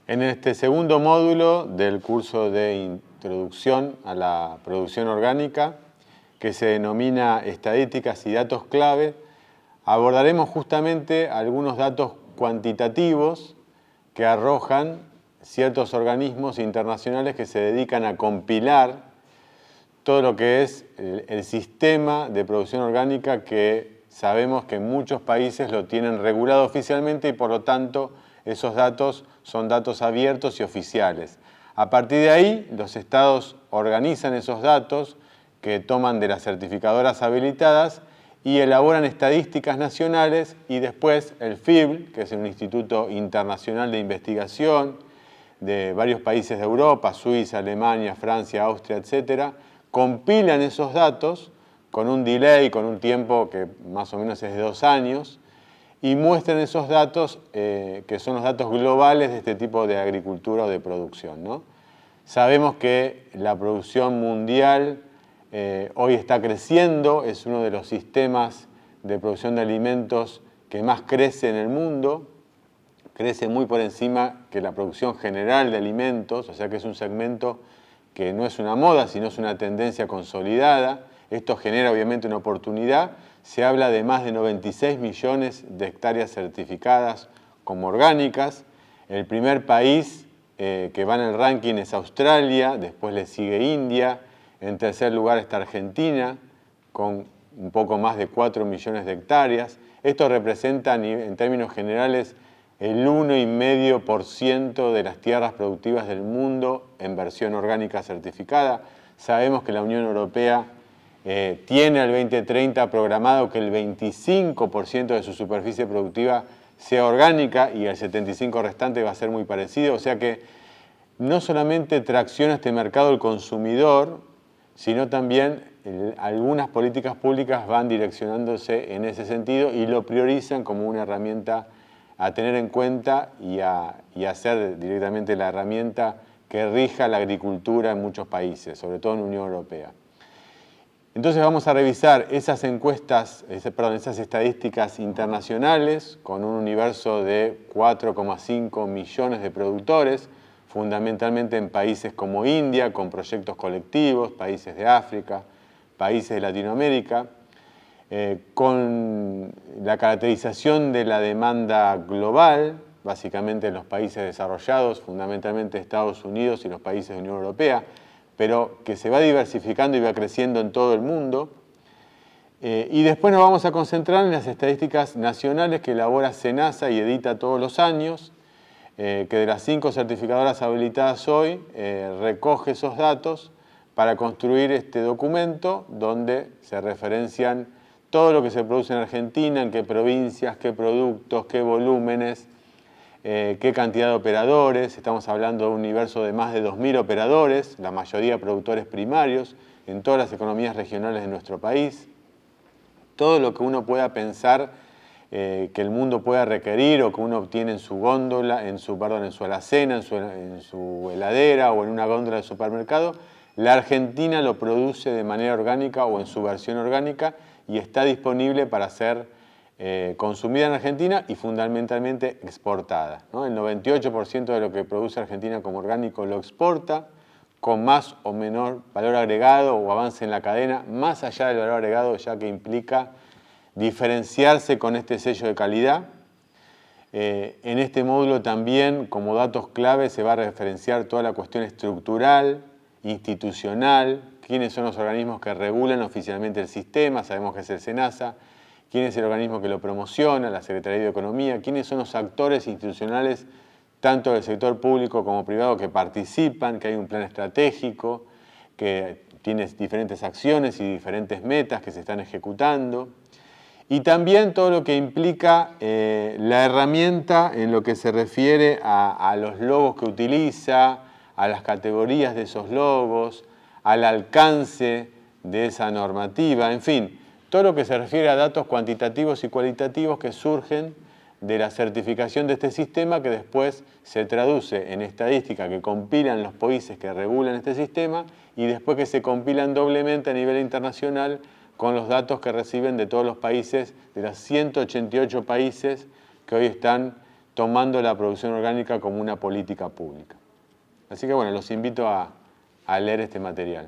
En este segundo módulo del curso de Introducción a la Producción Orgánica, que se denomina Estadísticas y Datos Clave, abordaremos justamente algunos datos cuantitativos que arrojan ciertos organismos internacionales que se dedican a compilar todo lo que es el sistema de producción orgánica que sabemos que muchos países lo tienen regulado oficialmente y por lo tanto esos datos son datos abiertos y oficiales. A partir de ahí, los estados organizan esos datos que toman de las certificadoras habilitadas y elaboran estadísticas nacionales y después el FIBL, que es un instituto internacional de investigación de varios países de Europa, Suiza, Alemania, Francia, Austria, etc., compilan esos datos con un delay, con un tiempo que más o menos es de 2 años, y muestran esos datos que son los datos globales de este tipo de agricultura o de producción, ¿no? Sabemos que la producción mundial hoy está creciendo, es uno de los sistemas de producción de alimentos que más crece en el mundo, crece muy por encima que la producción general de alimentos, o sea que es un segmento que no es una moda, sino es una tendencia consolidada. Esto genera obviamente una oportunidad. Se habla de más de 96 millones de hectáreas certificadas como orgánicas. El primer país que va en el ranking es Australia, después le sigue India, en tercer lugar está Argentina, con un poco más de 4 millones de hectáreas. Esto representa en términos generales el 1,5% de las tierras productivas del mundo en versión orgánica certificada. Sabemos que la Unión Europea tiene al 2030 programado que el 25% de su superficie productiva sea orgánica y el 75% restante va a ser muy parecido. O sea que no solamente tracciona este mercado el consumidor, sino también algunas políticas públicas van direccionándose en ese sentido y lo priorizan como una herramienta a tener en cuenta y a ser directamente la herramienta que rija la agricultura en muchos países, sobre todo en la Unión Europea. Entonces vamos a revisar esas esas estadísticas internacionales con un universo de 4,5 millones de productores, fundamentalmente en países como India, con proyectos colectivos, países de África, países de Latinoamérica, con la caracterización de la demanda global, básicamente en los países desarrollados, fundamentalmente Estados Unidos y los países de la Unión Europea, pero que se va diversificando y va creciendo en todo el mundo. Y después nos vamos a concentrar en las estadísticas nacionales que elabora SENASA y edita todos los años, que de las 5 certificadoras habilitadas hoy recoge esos datos para construir este documento donde se referencian todo lo que se produce en Argentina, en qué provincias, qué productos, qué volúmenes, qué cantidad de operadores. Estamos hablando de un universo de más de 2.000 operadores, la mayoría productores primarios, en todas las economías regionales de nuestro país. Todo lo que uno pueda pensar que el mundo pueda requerir o que uno obtiene en su góndola, en su alacena, en su heladera o en una góndola de supermercado, la Argentina lo produce de manera orgánica o en su versión orgánica y está disponible para ser consumida en Argentina y fundamentalmente exportada, ¿no? El 98% de lo que produce Argentina como orgánico lo exporta con más o menor valor agregado o avance en la cadena, más allá del valor agregado ya que implica diferenciarse con este sello de calidad. En este módulo también, como datos clave, se va a referenciar toda la cuestión estructural, institucional, quiénes son los organismos que regulan oficialmente el sistema, sabemos que es el SENASA, quién es el organismo que lo promociona, la Secretaría de Economía, quiénes son los actores institucionales, tanto del sector público como privado, que participan, que hay un plan estratégico, que tiene diferentes acciones y diferentes metas que se están ejecutando. Y también todo lo que implica la herramienta en lo que se refiere a los logos que utiliza, a las categorías de esos logos, al alcance de esa normativa, en fin, todo lo que se refiere a datos cuantitativos y cualitativos que surgen de la certificación de este sistema que después se traduce en estadística que compilan los países que regulan este sistema y después que se compilan doblemente a nivel internacional con los datos que reciben de todos los países, de los 188 países que hoy están tomando la producción orgánica como una política pública. Así que bueno, los invito a leer este material.